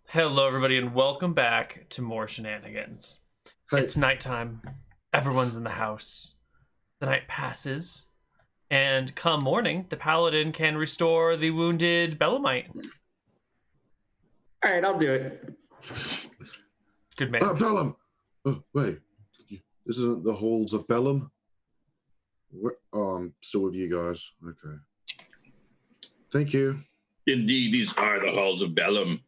Hello, everybody, and welcome back to more Shenanigans. Hey. It's nighttime. Everyone's in the house. The night passes, and come morning, the paladin can restore the wounded Belemite. All right, I'll do it. Good man. Bellum! Oh, wait. This isn't the halls of Bellum? I'm still with you guys. Okay. Thank you. Indeed, these are the halls of Bellum.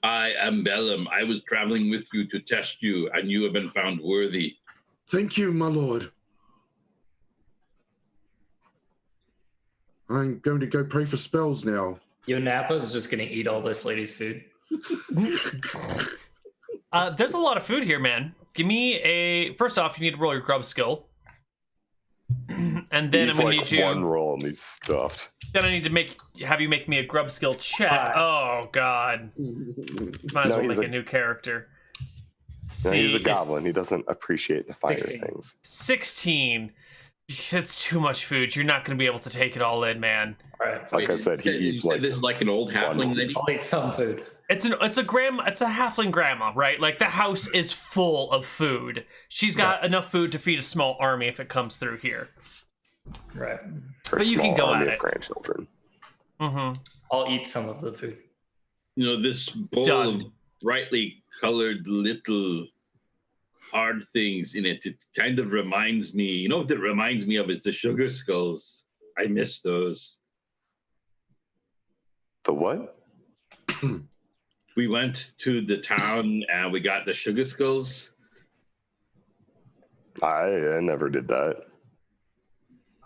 I am Bellum. I was traveling with you to test you, and you have been found worthy. Thank you, my lord. I'm going to go pray for spells now. Yo, Napa's just gonna eat all this lady's food. There's a lot of food here, man. Give me a... First off, you need to roll your grub skill. And then I'm gonna need you... one roll and he's stuffed. Then I need to have you make me a grub skill check. Oh, God. Might as well make a new character. No, he's a goblin. He doesn't appreciate the finer 16. things. 16. It's too much food. You're not going to be able to take it all in, man. All right, Like I said, he You eats said like this is like an old halfling lady? I'll eat some food. It's a halfling grandma, right? Like, the house is full of food. She's got enough food to feed a small army if it comes through here. Right. for a But you can small go army at of it. grandchildren. Mm-hmm. I'll eat some of the food. You know, this bowl Done. of brightly colored little hard things in it. It kind of reminds me, you know what it reminds me of is the sugar skulls. I miss those. The what? We went to the town and we got the sugar skulls. I never did that.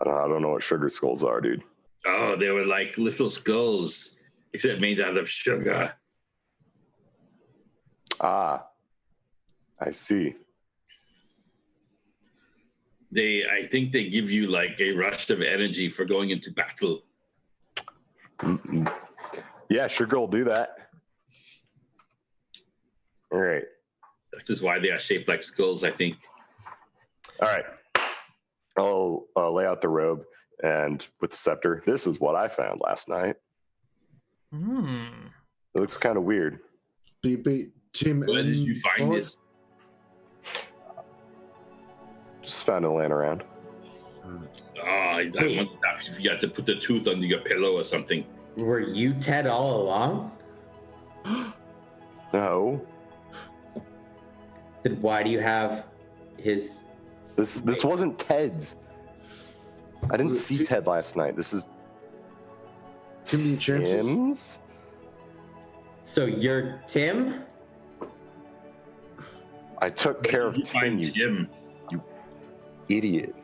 I don't know what sugar skulls are, dude. Oh, they were like little skulls, except made out of sugar. Ah, I see. I think they give you like a rush of energy for going into battle. Mm-mm. Yeah, sugar will do that. All right. That is why they are shaped like skulls, I think. All right. I'll lay out the robe and with the scepter. This is what I found last night. Hmm. It looks kind of weird. Do you beat Tim Where and did you find Todd? this? Just found it laying around. Oh, I wonder if you had to put the tooth under your pillow or something. Were you Ted all along? No, Then why do you have his... this wasn't Ted's. I didn't see Ted last night. This is Tim the Enchantress? Tim's. So you're Tim? I took care of You Tim, find you Tim. idiot.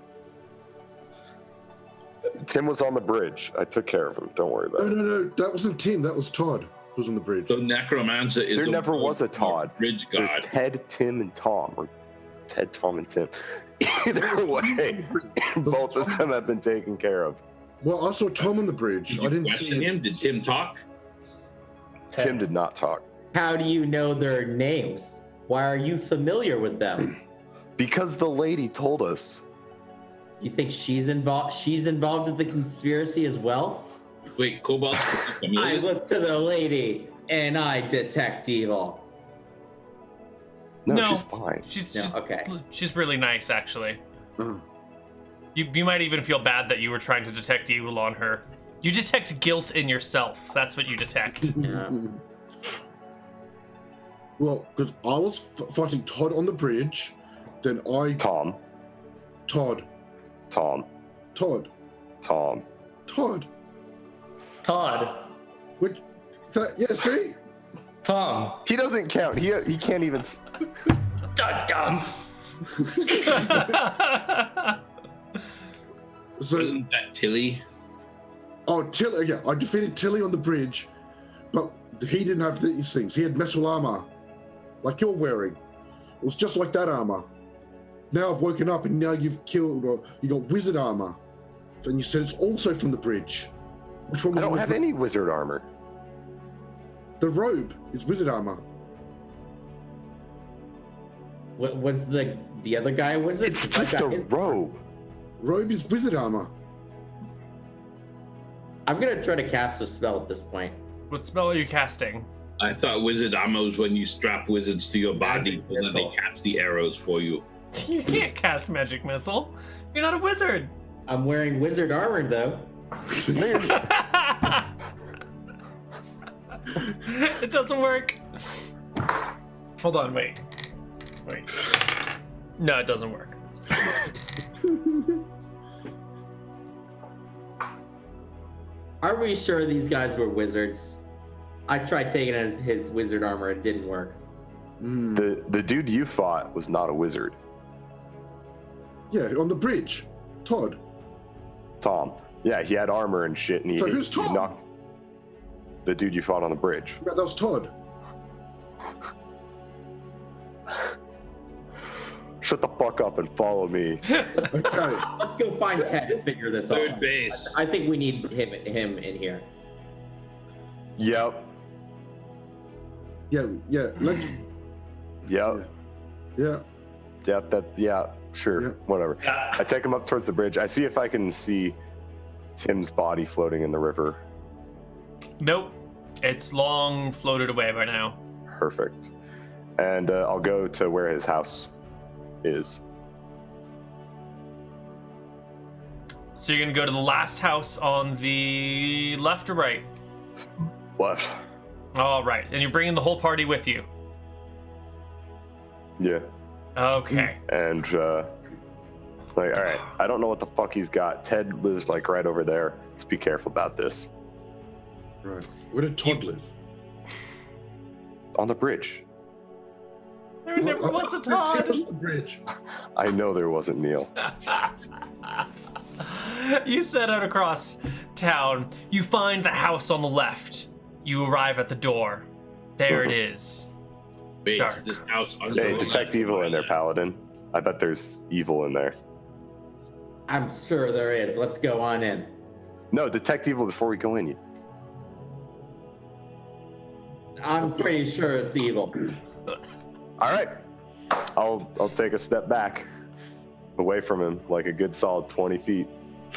Tim was on the bridge. I took care of him. Don't worry about it. No. That wasn't Tim. That was Todd who was on the bridge. So Necromancer is There never was a Todd. bridge There's god. Ted, Tim, and Tom, or Ted, Tom, and Tim. Either way, both of them have been taken care of. Well, I saw Tom on the bridge. Did I you didn't question see him? Did Tim talk? Tim did not talk How do you know their names? Why are you familiar with them? because the lady told us. You think she's involved? She's involved in the conspiracy as well? Wait, Cobalt? I look to the lady and I detect evil. No, she's fine. She's really nice, actually. Uh, You might even feel bad that you were trying to detect evil on her. You detect guilt in yourself. That's what you detect. Yeah. Well, because I was fighting Todd on the bridge, then Tom, Todd. Which, yeah, see? Tom. He doesn't count. He can't even. Dumb. So, Wasn't that Tilly? oh, Tilly, yeah, I defeated Tilly on the bridge, but he didn't have these things. He had metal armor, like you're wearing. It was just like that armor. Now I've woken up and now you've killed, or you got wizard armor. And you said it's also from the bridge. Which one I was don't on have the any wizard armor. The robe is wizard armor. What was the other guy a wizard? It's 'Cause I've just got a his- robe. Robe is wizard armor. I'm gonna try to cast a spell at this point. What spell are you casting? I thought wizard armor was when you strap wizards to your body so that they catch the arrows for you. You can't cast magic missile. You're not a wizard. I'm wearing wizard armor though. It doesn't work. Hold on, wait. No, it doesn't work. Are we sure these guys were wizards? I tried taking his wizard armor. It didn't work. The dude you fought was not a wizard. Yeah, on the bridge. Todd. Tom. Yeah, he had armor and shit, and he, So who's he Tom? knocked the dude you fought on the bridge. Yeah, that was Todd. Shut the fuck up and follow me. Okay. Let's go find Ted and figure this out. Third base. I think we need him in here. Yep. Yeah, let's. Yep. Yeah. Yep. Sure. Yeah. Whatever. I take him up towards the bridge. I see if I can see Tim's body floating in the river. Nope. It's long floated away by now. Perfect. And I'll go to where his house is. So you're gonna go to the last house on the left or right? Left. All right, and you're bringing the whole party with you. Yeah. Okay. And like, all right, I don't know what the fuck he's got. Ted lives like right over there. Let's be careful about this. Right. Where did Todd live? On the bridge. There never was a Tim Todd. was on the bridge. I know there wasn't Neal. You set out across town. You find the house on the left. You arrive at the door. There it is. Wait, Dark. is this house under Hey, detect evil in there, Paladin. I bet there's evil in there. I'm sure there is. Let's go on in. No, detect evil before we go in. I'm pretty sure it's evil. All right. I'll take a step back, away from him, like a good solid 20 feet.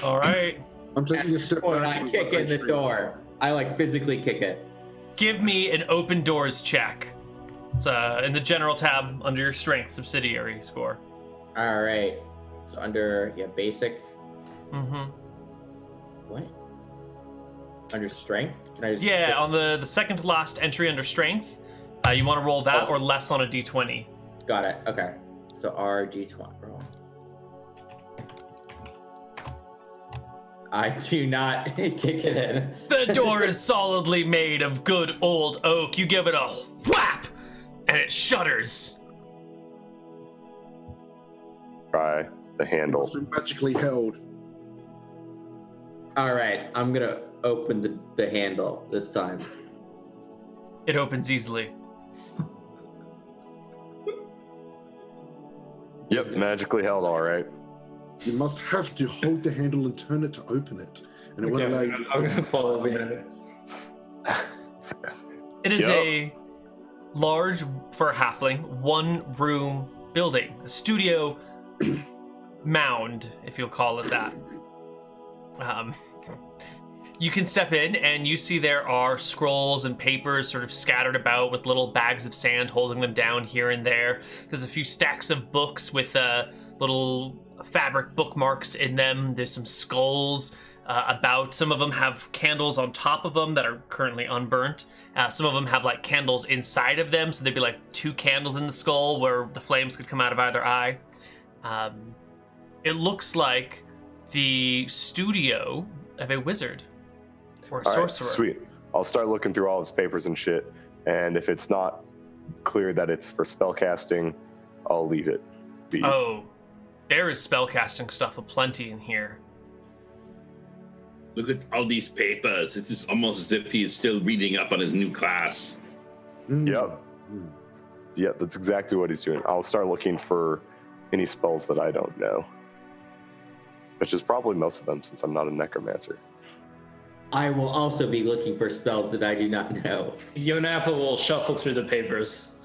All right. I'm taking a step Or back. I kick in the door. I like physically kick it. Give me an open doors check. It's in the general tab under your strength subsidiary score. All right. So under basic. Mm-hmm. What? Under strength? Can I just? Yeah, on the second to last entry under strength, you want to roll that or less on a d20. Got it. Okay. So RG20 roll. I do not kick it in. The door is solidly made of good old oak. You give it a whap, and it shudders. Try the handle. It's been magically held. All right. I'm gonna open the handle this time. It opens easily. Yep, magically held, all right. You must have to hold the handle and turn it to open it. And it won't allow you. I'm gonna follow behind it. It is Yep. a large, for a halfling, one-room building. A studio mound, if you'll call it that. You can step in and you see there are scrolls and papers sort of scattered about with little bags of sand holding them down here and there. There's a few stacks of books with little fabric bookmarks in them. There's some skulls about. Some of them have candles on top of them that are currently unburnt. Some of them have like candles inside of them, so there'd be like 2 candles in the skull where the flames could come out of either eye. It looks like the studio of a wizard or a All right, sorcerer. sweet. I'll start looking through all his papers and shit, and if it's not clear that it's for spellcasting, I'll leave it be. Oh, there is spellcasting stuff aplenty in here. Look at all these papers. It's just almost as if he is still reading up on his new class. Yep. Yep, that's exactly what he's doing. I'll start looking for any spells that I don't know, which is probably most of them since I'm not a necromancer. I will also be looking for spells that I do not know. Yonappa will shuffle through the papers.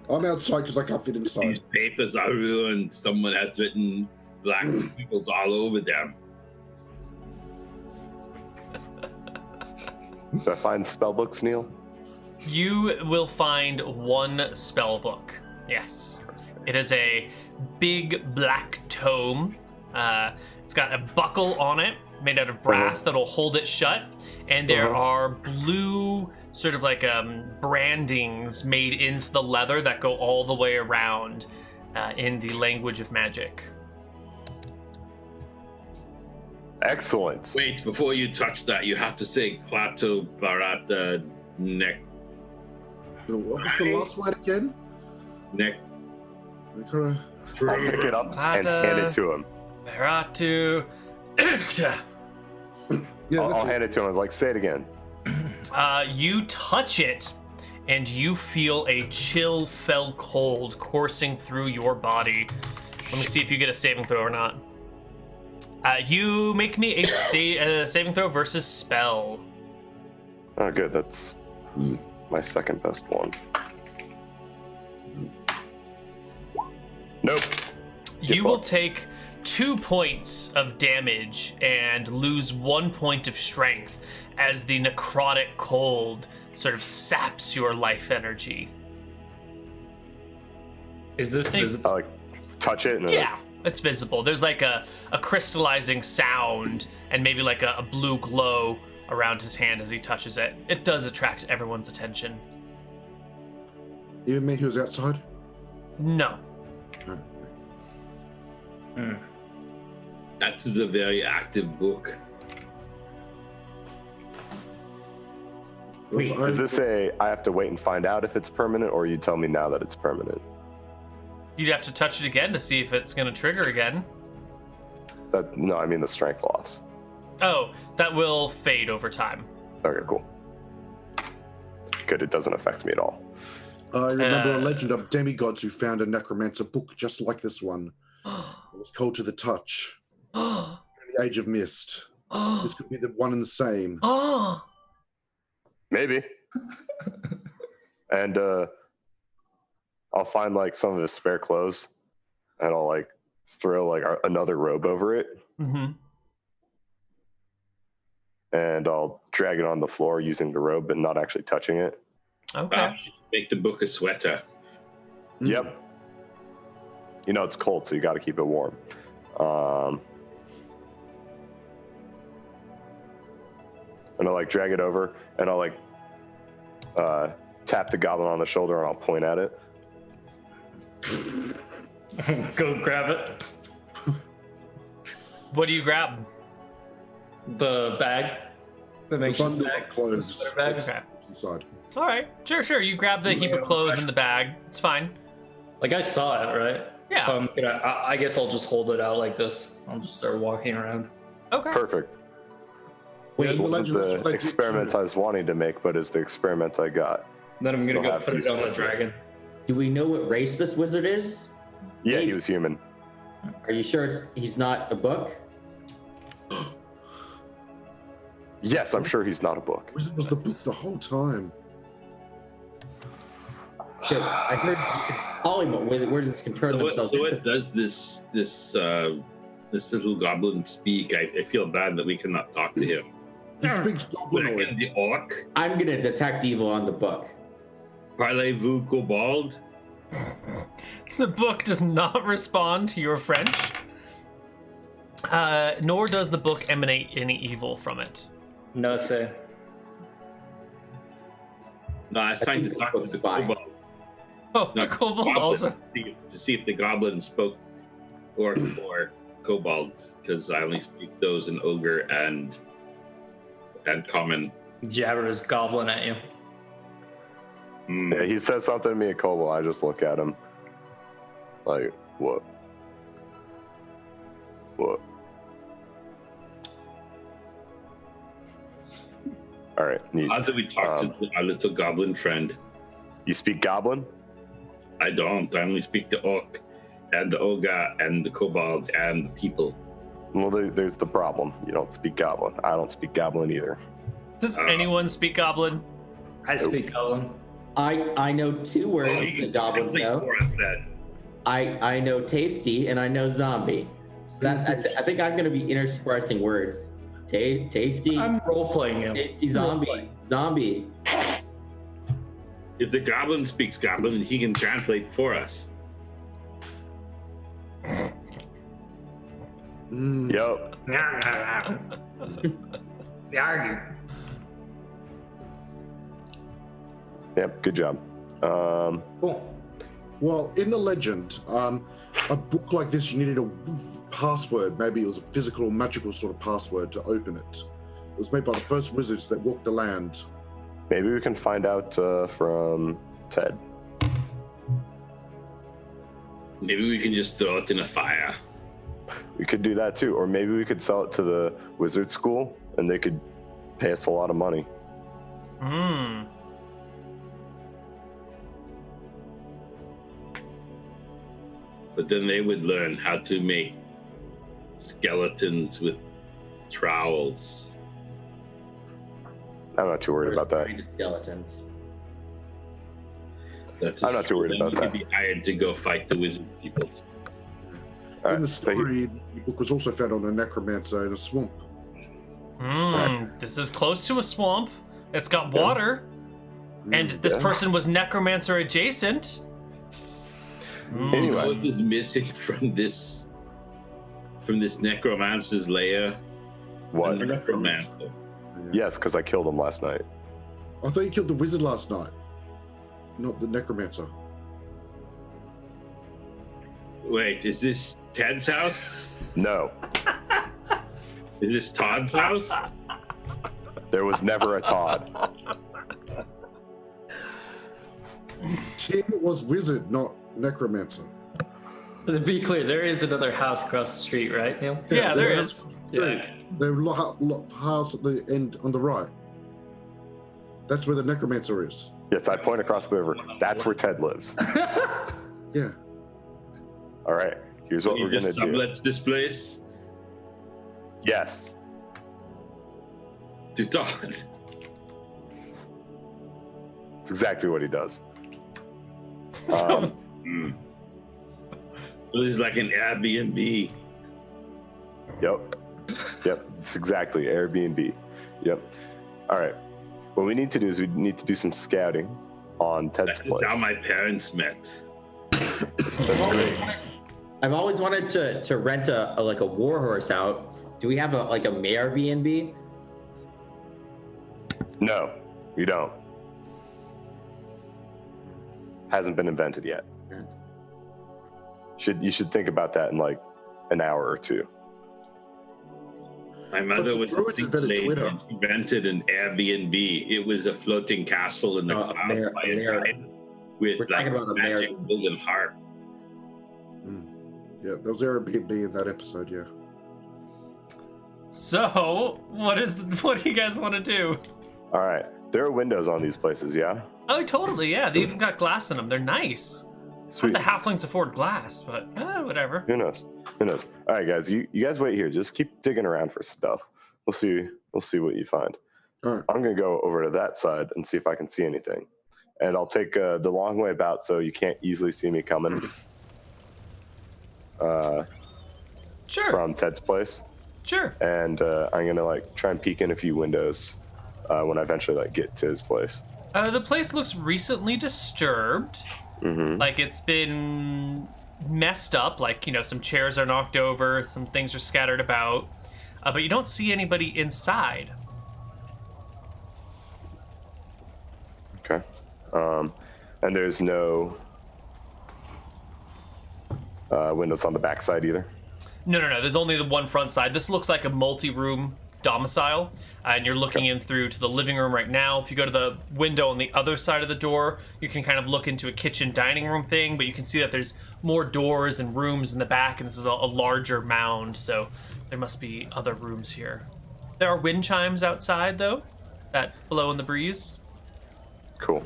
I'm outside because I can't fit These inside. papers are ruined. Someone has written black squiggles all over them. Do I find spell books, Neal? You will find one spell book. Yes. It is a big black tome. It's got a buckle on it made out of brass that'll hold it shut. And there are blue sort of like brandings made into the leather that go all the way around in the language of magic. Excellent. Wait, before you touch that, you have to say Klato Barata Neck. What was the last word again? Neck. I'll pick it up and hand it to him. Baratu. Yeah, I'll hand it to him. I was like, say it again. You touch it, and you feel a chill, fell cold coursing through your body. Let me see if you get a saving throw or not. You make me a saving throw versus spell. Oh, good. That's my second best one. Nope. You will take 2 points of damage and lose 1 point of strength as the necrotic cold sort of saps your life energy. Is this visible? I like touch it and Yeah, it's visible. There's like a crystallizing sound and maybe like a blue glow around his hand as he touches it. It does attract everyone's attention. Even me who's outside? No. That is a very active book. Is this I have to wait and find out if it's permanent, or you tell me now that it's permanent? You'd have to touch it again to see if it's going to trigger again. No, I mean the strength loss. Oh, that will fade over time. Okay, cool. Good, it doesn't affect me at all. I remember a legend of demigods who found a necromancer book just like this one. It was called To the Touch. In the Age of Mist. This could be the one and the same. Maybe. And I'll find like some of his spare clothes, and I'll like throw like another robe over it. Mm-hmm. And I'll drag it on the floor using the robe, but not actually touching it. Okay. Make the book a sweater. Yep. You know it's cold, so you got to keep it warm. And I'll like drag it over, and I'll like tap the goblin on the shoulder, and I'll point at it. Go grab it. What do you grab? The bag. The The makeshift bundle bag. of clothes. The sweater bag. Okay. Inside. All right. Sure. You grab the heap of clothes in the bag. It's fine. Like I saw it, right? Yeah. So I'm gonna. I guess I'll just hold it out like this. I'll just start walking around. Okay. Perfect. Yeah, It the wasn't legend the was experiment I was wanting to make, but it's the experiment I got. Then I'm gonna Still go have put to it on the use it. dragon. Do we know what race this wizard is? Yeah, Hey. he was human. Are you sure he's not a book? Yes, I'm sure he's not a book. Wizard was the book the whole time. Good. I heard you could call him, but wizards can turn So themselves what into. does this little goblin speak? I feel bad that we cannot talk to him. He speaks goblinoid. And the orc, I'm gonna detect evil on the book. parlez-vous kobold? The book does not respond to your French, nor does the book emanate any evil from it. No say. No, I was trying to think talk the to book's the fine. kobold. Oh, No, the kobold goblin, also. to see if the goblin spoke orc or kobold, because I only speak those in ogre and common. Jabbers goblin at you. Yeah, he says something to me at Kobold. I just look at him. Like, what? What? All right, neat. How do we talk to our little goblin friend? You speak Goblin? I don't. I only speak the orc and the ogre and the kobold and the people. Well, there's the problem. You don't speak Goblin. I don't speak Goblin either. Does anyone speak Goblin? I speak goblin. I know two words Oh, the you can goblins translate know. for us then. I know tasty and I know zombie. So that I think I'm gonna be interspersing words. Tasty. I'm role playing him. Tasty zombie. Zombie. If the goblin speaks goblin, he can translate for us. Yup. Yep. Good job. Cool. Well, in the legend, a book like this, you needed a password. Maybe it was a physical or magical sort of password to open it. It was made by the first wizards that walked the land. Maybe we can find out from Ted. Maybe we can just throw it in a fire. We could do that too, or maybe we could sell it to the wizard school, and they could pay us a lot of money. Hmm. But then they would learn how to make skeletons with trowels. I'm not too worried about that. Skeletons. I'm not too worried about We that. could be hired to go fight the wizard people. All In right, the so story, the book was also found on a necromancer in a swamp. This is close to a swamp. It's got water. And this Yeah. person was necromancer adjacent. Anyway. What is missing from this necromancer's lair? What? A necromancer. Yeah. Yes, because I killed him last night. I thought you killed the wizard last night, not the necromancer. Wait, is this Ted's house? No, Is this Todd's house? there was never a Todd. Tim was wizard, not necromancer. To be clear, there is another house across the street, right, Neal? Yeah, there there's is. Yeah. The house at the end on the right. That's where the necromancer is. Yes, I point across the river. That's where Ted lives. Yeah. All right, here's what You we're gonna just do. sublets this place Yes, to Todd. it's exactly what he does. So, So this is like an Airbnb. Yep. It's exactly Airbnb. Yep. All right. What we need to do is we need to do some scouting on Ted's That's place. how my parents met. That's great. I've always wanted to rent a like a warhorse out. Do we have a Airbnb? No, you don't. Hasn't been invented yet. You should think about that in like an hour or two. My mother But was Druids a single invented lady Twitter. and she invented an Airbnb. It was a floating castle in the clouds by a giant with We're like talking a about a magic Mary. golden harp. Yeah, there was Airbnb in that episode, yeah. so what do you guys want to do? All right. There are windows on these places, yeah? Oh, totally, yeah. They even got glass in them. They're nice. Sweet. The halflings afford glass, but whatever. Who knows? All right, guys. You guys wait here. Just keep digging around for stuff. We'll see what you find. All right. I'm gonna go over to that side and see if I can see anything. And I'll take the long way about so you can't easily see me coming. Sure, From Ted's place. sure. And I'm gonna like try and peek in a few windows when I eventually like get to his place. The place looks recently disturbed. Mm-hmm. Like it's been messed up. Like, some chairs are knocked over, some things are scattered about. But you don't see anybody inside. Okay. And there's no windows on the back side either. No. There's only the one front side. This looks like a multi-room domicile, and you're looking in through to the living room right now. If you go to the window on the other side of the door, you can kind of look into a kitchen dining room thing, but you can see that there's more doors and rooms in the back, and this is a larger mound, so there must be other rooms here. There are wind chimes outside, though, that blow in the breeze. Cool.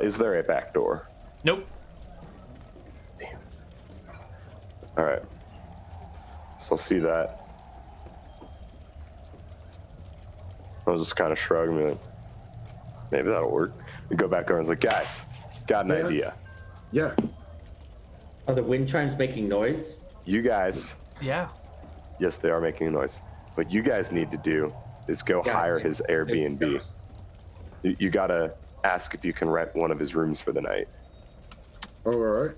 Is there a back door? Nope. All right. So I'll see that. I'll just kind of shrug and be like, maybe that'll work. We go back over and it's like, guys, got an Yeah. idea. Yeah. Are the wind chimes making noise? You guys, Yeah. yes, they are making a noise. What you guys need to do is go hire his Airbnb. You gotta ask if you can rent one of his rooms for the night. Oh, all right.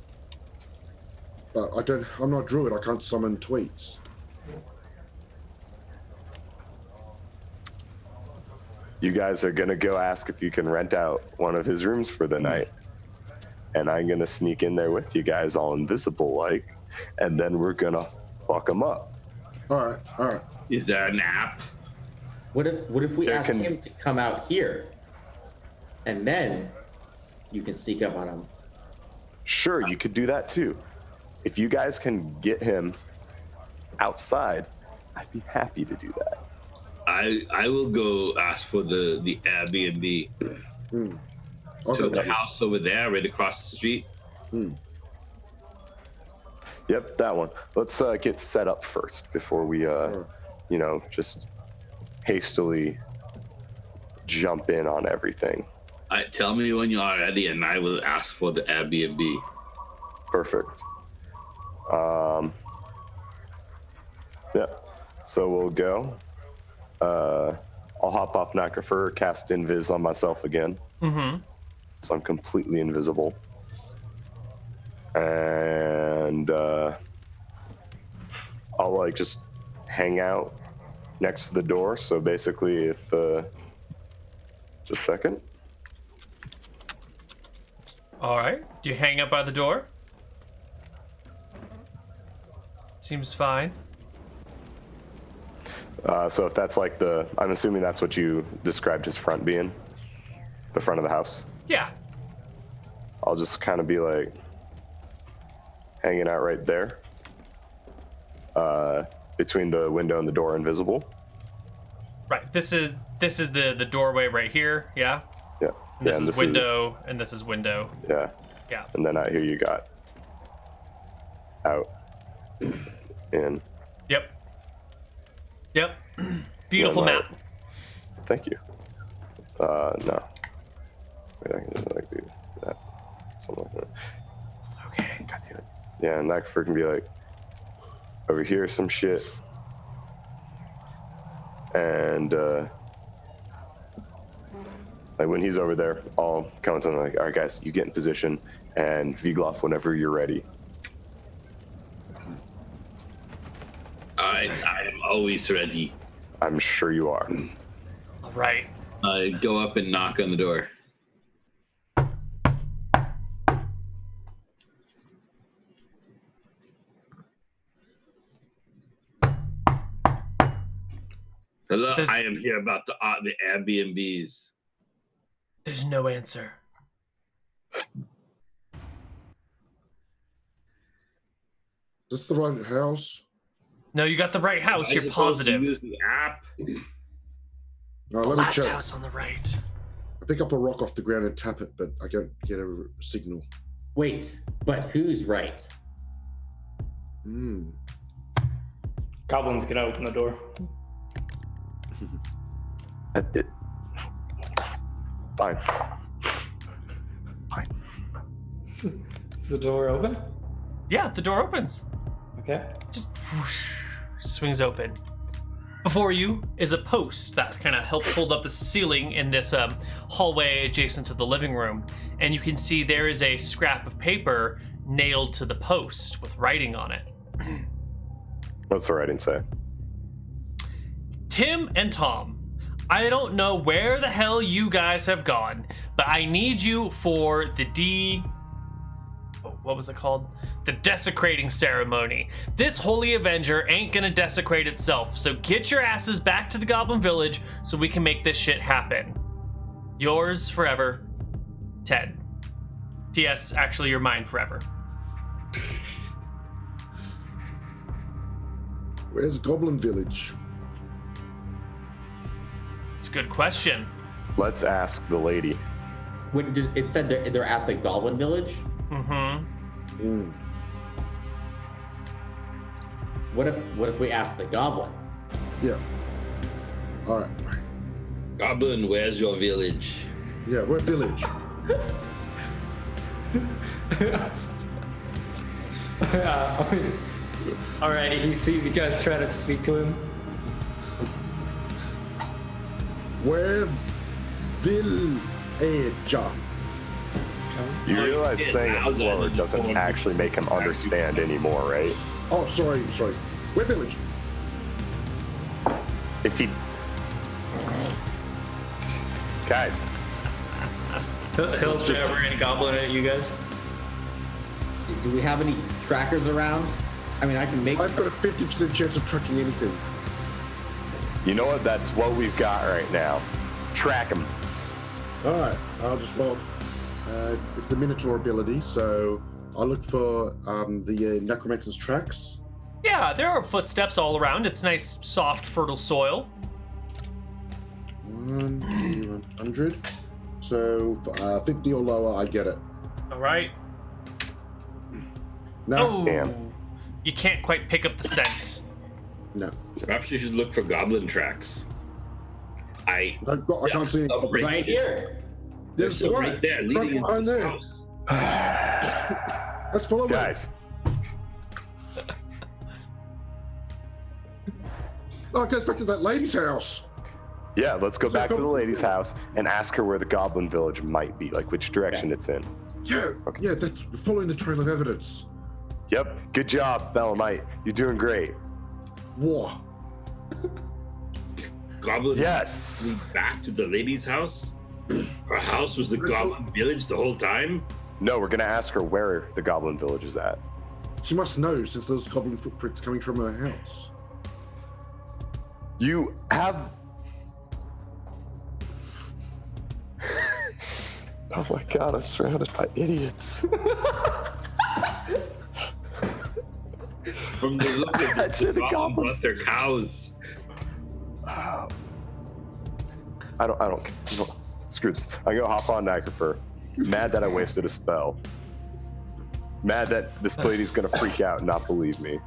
But I'm not druid. I can't summon tweets. You guys are gonna go ask if you can rent out one of his rooms for the night. And I'm gonna sneak in there with you guys all invisible like, and then we're gonna fuck him up. All right. Is there an app? What if we ask him to come out here, and then you can sneak up on him? Sure, you could do that too. If you guys can get him outside, I'd be happy to do that. I will go ask for the Airbnb. So the house over there, right across the street. Yep, that one. Let's get set up first before we, just hastily jump in on everything. Tell me when you are ready, and I will ask for the Airbnb. Perfect. Yeah. So we'll go. I'll hop off Necromancer, cast Invis on myself again. Mm-hmm. So I'm completely invisible. And I'll just hang out next to the door. So basically, if just a second. All right. Do you hang up by the door? Seems fine. So if that's I'm assuming that's what you described his front being, the front of the house. Yeah. I'll just kind of be hanging out right there, between the window and the door, invisible. Right. This is the doorway right here. Yeah. Yeah. And this is window, and this is window. Yeah. Yeah. And then out here you got out, in. Yep. Beautiful map. Thank you. No. Wait, I can just do that. Something like that. Okay. God damn it. Yeah, and that can be over here some shit. And when he's over there, I'll come to him all right guys, you get in position, and Vigloff whenever you're ready. I am always ready. I'm sure you are. All right. Go up and knock on the door. Hello, I am here about the Airbnbs. There's no answer. Is this the right house? No, you got the right house. You're positive. Use the app. It's No, the let me last check. house on the right. I pick up a rock off the ground and tap it, but I don't get a signal. Wait, but who's right? Goblin's gonna open the door. Fine. Is the door open? Yeah, the door opens. Okay. Just whoosh, swings open. Before you is a post that kind of helps hold up the ceiling in this hallway adjacent to the living room. And you can see there is a scrap of paper nailed to the post with writing on it. What's the writing say? Tim and Tom, I don't know where the hell you guys have gone, but I need you for the what was it called? The desecrating ceremony. This holy avenger ain't gonna desecrate itself, so get your asses back to the Goblin Village so we can make this shit happen. Yours forever, Ted. P.S. Actually, you're mine forever. Where's Goblin Village? It's a good question. Let's ask the lady. It said they're at the Goblin Village. Mm-hmm. What if we ask the Goblin? Yeah. All right. Goblin, where's your village? Yeah, we're village. Alrighty, he sees you guys trying to speak to him. Where villager? You realize saying it slower doesn't actually make him understand anymore, right? Oh, sorry. Where village? If he... Guys. He'll jabber and goblin at you guys. Do we have any trackers around? I mean, I can make... I've got a 50% chance of tracking anything. You know what? That's what we've got right now. Track him. Alright, I'll just roll. It's the Minotaur ability, so I'll look for the Necromancer's tracks. Yeah, there are footsteps all around. It's nice, soft, fertile soil. 100. So 50 or lower, I get it. All right. No. Oh, Damn. you can't quite pick up the scent. No. Perhaps you should look for goblin tracks. I can't see any. Right here. There's so one right there, leading into behind the there. house. Let's follow me. Guys. Oh, it goes back to that lady's house. Yeah, let's go So back to the go- lady's house and ask her where the Goblin Village might be, like which direction it's in. Yeah, Okay. yeah, that's following the trail of evidence. Yep, good job, Belemite. You're doing great. War. Goblin Yes. lead back to the lady's house? Her house was the goblin village the whole time? No, we're gonna ask her where the Goblin Village is at. She must know since those goblin footprints coming from her house. You have... Oh my god, I'm surrounded by idiots. From the look of I'd say the the goblins goblins. brought their cows. I don't, screw this. I'm gonna hop on Niagara. Mad that I wasted a spell. Mad that this lady's gonna freak out and not believe me.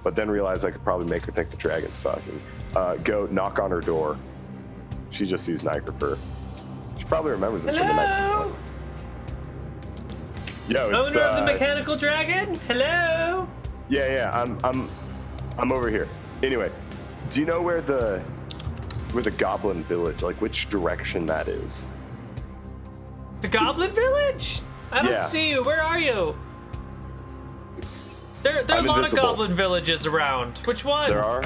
But then realize I could probably make her think the dragon's talking. Go knock on her door. She just sees Niagara. She probably remembers it from the night Hello? before. Yo, it's Owner of the mechanical dragon? Hello? yeah, I'm over here. Anyway, do you know where the Goblin Village, like which direction that is? The Goblin Village? I don't Yeah. see you. Where are you? There are a I'm lot invisible. of Goblin villages around. Which one? There are.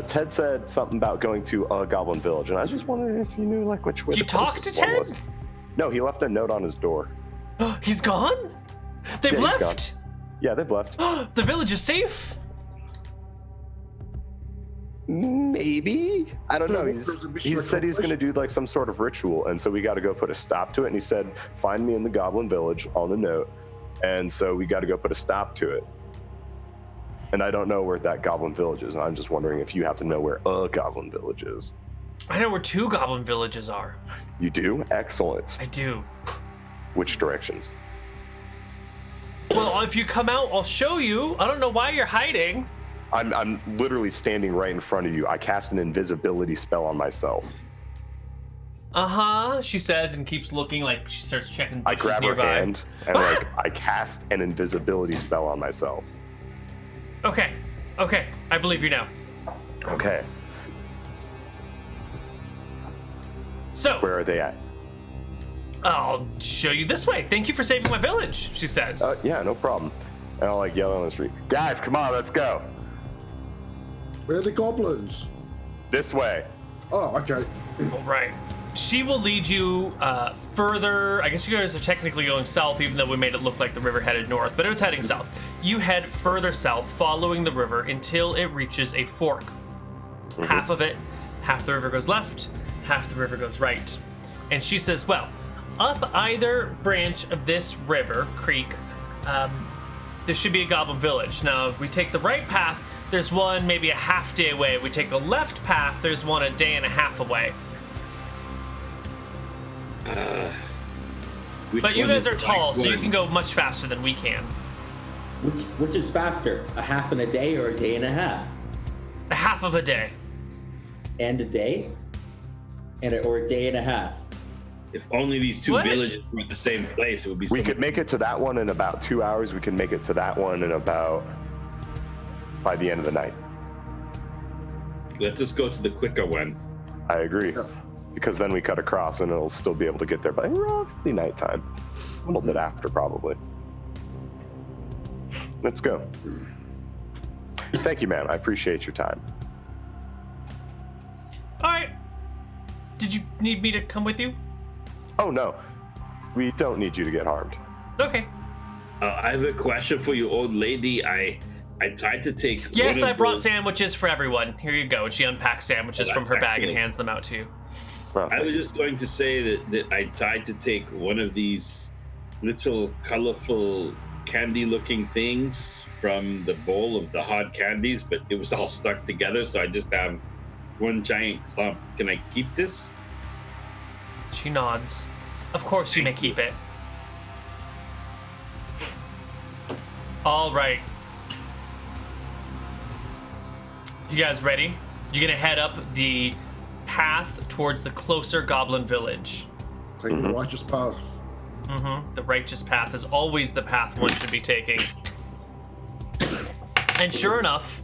Ted said something about going to a Goblin Village, and I was just wondering if you knew like which way. Did you the talk to closest one Ted? was. No, he left a note on his door. He's gone? They've Yeah, he's left? Yeah, they've left. The village is safe? Maybe, I don't So know. there's a mission He said he's going to accomplished? do like some sort of ritual, and so we got to go put a stop to it. And he said, "Find me in the Goblin Village" on the note, and so we got to go put a stop to it. And I don't know where that Goblin Village is, and I'm just wondering if you have to know where a Goblin Village is. I know where 2 Goblin villages are. You do? Excellent. I do. Which directions? Well, if you come out, I'll show you. I don't know why you're hiding. I'm literally standing right in front of you. I cast an invisibility spell on myself. Uh-huh, she says, and keeps looking like she starts checking I bushes grab her nearby. hand and like I cast an invisibility spell on myself. Okay, I believe you now. Okay, So, where are they at? I'll show you this way. Thank you for saving my village, she says. Yeah, no problem. And I'll like yell on the street, guys, come on, let's go. Where are the goblins? This way. Oh, okay. All right. She will lead you further. I guess you guys are technically going south, even though we made it look like the river headed north, but it's heading south. You head further south, following the river until it reaches a fork. Half of it, half the river goes left, half the river goes right. And she says, well, up either branch of this river, creek, there should be a goblin village. Now, if we take the right path, there's one maybe a half day away. If we take the left path, there's one a day and a half away. But you guys are tall, so you can go much faster than we can. Which is faster, a half in a day or a day and a half? A half of a day. And a day? Or a day and a half? If only these 2 What? villages were at the same place, it would be so We much- could make it to that one in about 2 hours. We can make it to that one in about by the end of the night. Let's just go to the quicker one. I agree. Yeah. Because then we cut across and it'll still be able to get there by roughly nighttime. A little bit after, probably. Let's go. Thank you, ma'am. I appreciate your time. All right. Did you need me to come with you? Oh, no. We don't need you to get harmed. Okay. I have a question for you, old lady. I tried to take. Yes, I brought sandwiches for everyone. Here you go. And she unpacks sandwiches from her bag and excellent. hands them out to you. Well, I was just going to say that I tried to take one of these little colorful candy-looking things from the bowl of the hard candies, but it was all stuck together, so I just have one giant clump. Can I keep this? She nods. Of course you may keep it. All right. You guys ready? You're gonna head up the path towards the closer goblin village. Taking the righteous path. The righteous path is always the path one should be taking. And sure enough,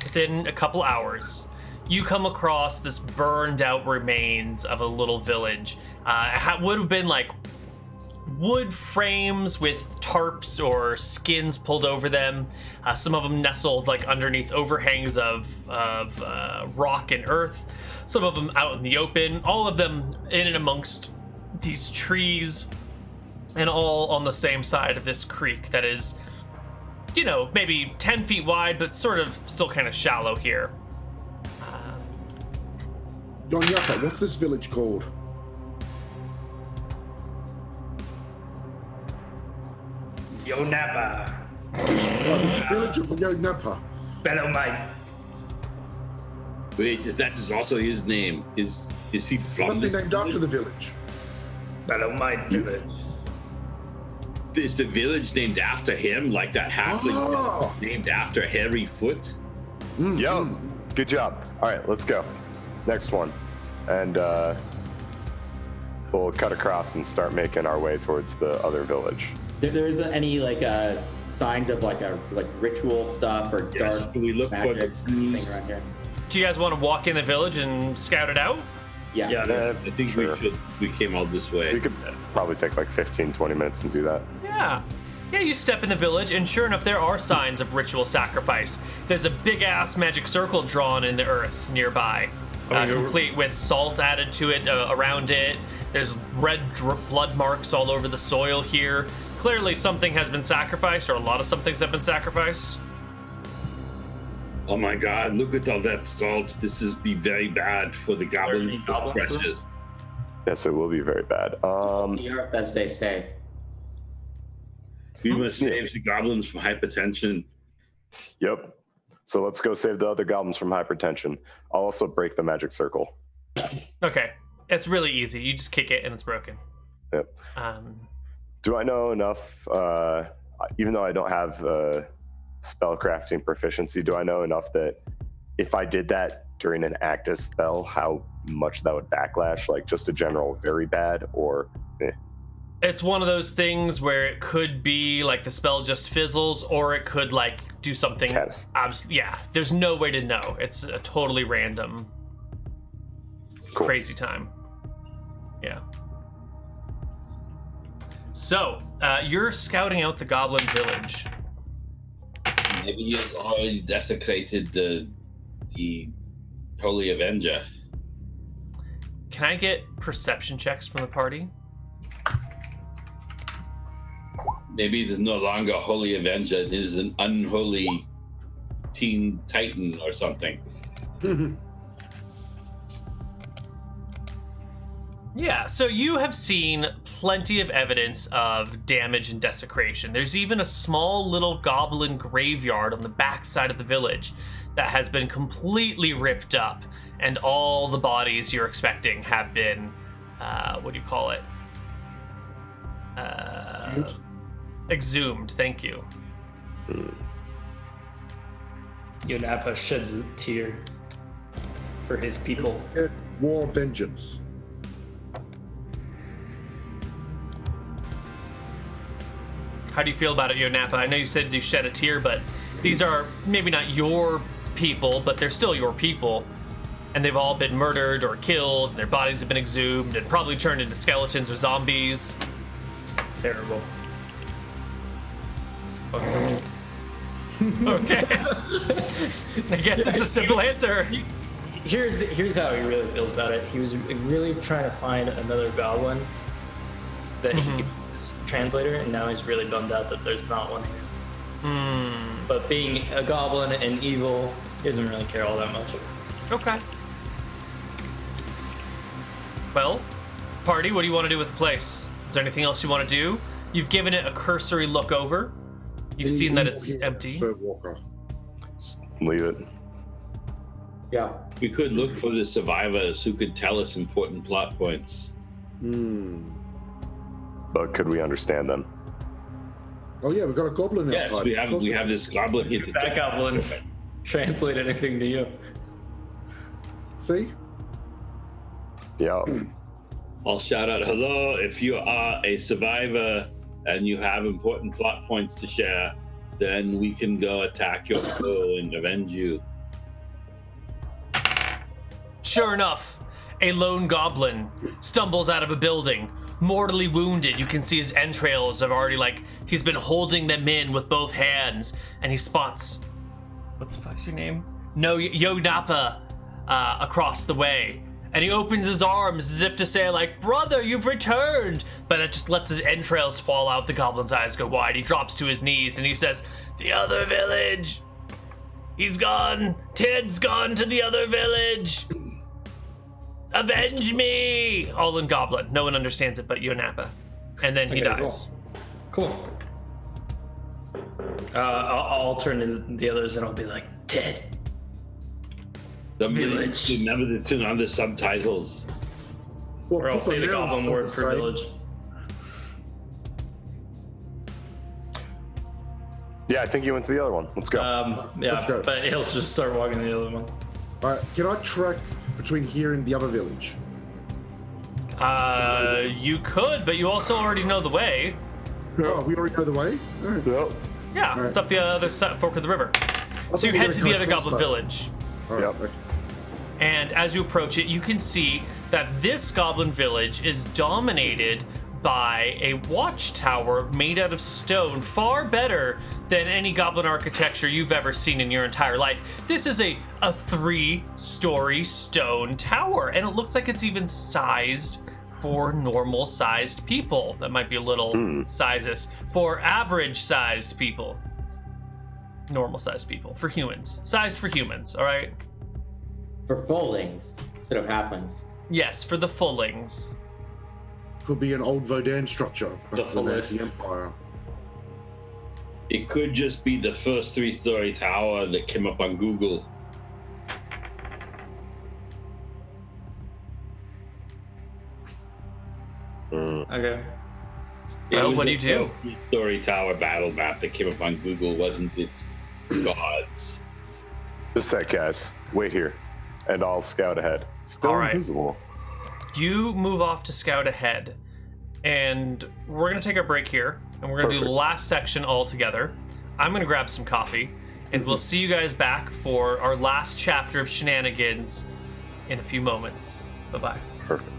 within a couple hours, you come across this burned out remains of a little village. It would have been like wood frames with tarps or skins pulled over them. Some of them nestled like underneath overhangs of rock and earth. Some of them out in the open. All of them in and amongst these trees, and all on the same side of this creek that is, you know, maybe 10 feet wide, but sort of still kind of shallow here. Yonyapa, what's this village called? Yonapa. The village of Yonyapa. Fellow mate. Wait, that is also his name. Is he from Must be this named after the village. Fellow mate village. Is the village named after him, like that halfling Oh. named after Hairy Foot? Yo, good job. All right, let's go. Next one. And we'll cut across and start making our way towards the other village. There isn't any like signs of like ritual stuff or Yes, dark can we look for the magic clues? thing around here. Do you guys want to walk in the village and scout it out? Yeah. Yeah, I think sure. we came all this way. We could probably take like 15, 20 minutes and do that. Yeah. Yeah, you step in the village, and sure enough, there are signs of ritual sacrifice. There's a big-ass magic circle drawn in the earth nearby, complete with salt added to it, around it. There's red blood marks all over the soil here. Clearly something has been sacrificed, or a lot of some things have been sacrificed. Oh my god, look at all that salt. This is be very bad for the goblins. goblins? Precious. Yes, it will be very bad. The earth, as they say. We must save the goblins from hypertension. Yep. So let's go save the other goblins from hypertension. I'll also break the magic circle. Okay, it's really easy. You just kick it and it's broken. Yep. Do I know enough, even though I don't have spellcrafting proficiency, do I know enough that if I did that during an active spell, how much that would backlash? Like just a general very bad, or It's one of those things where it could be like the spell just fizzles, or it could like do something. Yes. Yeah, there's no way to know. It's a totally random, Cool. crazy time. Yeah. So, you're scouting out the goblin village. Maybe you've already desecrated the Holy Avenger. Can I get perception checks from the party? Maybe there's no longer a Holy Avenger. It is an unholy teen titan or something. Yeah, so you have seen plenty of evidence of damage and desecration. There's even a small little goblin graveyard on the backside of the village that has been completely ripped up, and all the bodies you're expecting have been, what do you call it? Exhumed, thank you. Yonapa sheds a tear for his people. War vengeance. How do you feel about it, Yonapa? I know you said you shed a tear, but these are maybe not your people, but they're still your people. and they've all been murdered or killed, and their bodies have been exhumed and probably turned into skeletons or zombies. Terrible. It's fucking Okay. I guess it's a simple answer. Here's how he really feels about it. He was really trying to find another goblin that he could use translator, and now he's really bummed out that there's not one here. But being a goblin and evil, he doesn't really care all that much. Okay. Well, party, what do you want to do with the place? Is there anything else you want to do? You've given it a cursory look over. You've seen that it's empty. Third walker. Leave it. Yeah. We could look for the survivors who could tell us important plot points. But could we understand them? Oh yeah, we've got a goblin Yes, outside. we have this goblin here to That check. goblin translate anything to you. See? Yeah. I'll shout out, hello, if you are a survivor and you have important plot points to share, then we can go attack your foe and avenge you. Sure enough, a lone goblin stumbles out of a building, mortally wounded. You can see his entrails have already, he's been holding them in with both hands, and he spots, what's the fuck's your name? No, Yonapa, across the way. And he opens his arms as if to say, brother, you've returned. But it just lets his entrails fall out. The goblin's eyes go wide. He drops to his knees and he says, the other village. He's gone. Ted's gone to the other village. Avenge me. All in goblin. No one understands it but Yonapa. And then he dies. Cool. I'll turn to the others and I'll be like, Ted. Somebody Village. remember to turn on the subtitles. Well, Or I'll say the proper goblin nouns, word so for to say. village. Yeah, I think you went to the other one. Let's go. Yeah, Let's go. but he'll just start walking to the other one. All right, can I track between here and the other village? You could, but you also already know the way. Oh, we already know the way? All right. Yep. Yeah, Right. it's up the other fork of the river. I So you thought we head were to gonna the other cross goblin that. village. All right, Yep. okay. And as you approach it, you can see that this goblin village is dominated by a watchtower made out of stone, far better than any goblin architecture you've ever seen in your entire life. This is a 3-story stone tower, and it looks like it's even sized for normal-sized people. That might be a little sizes. For average-sized people. Normal-sized people. For humans. Sized for humans, all right? For fullings instead of halflings. Yes, for the fullings. Could be an old Vodan structure The back from the fullest. Empire. It could just be the first 3-story tower that came up on Google. Okay. It Well, was what do you the do? first 3-story tower battle map that came up on Google, wasn't it? Gods. Just a sec, guys. Wait here. And I'll scout ahead. Still All right. invisible. You move off to scout ahead, and we're gonna take our break here, and we're gonna do the Perfect. last section all together. I'm gonna grab some coffee, and we'll see you guys back for our last chapter of Shenanigans in a few moments. Bye-bye. Perfect.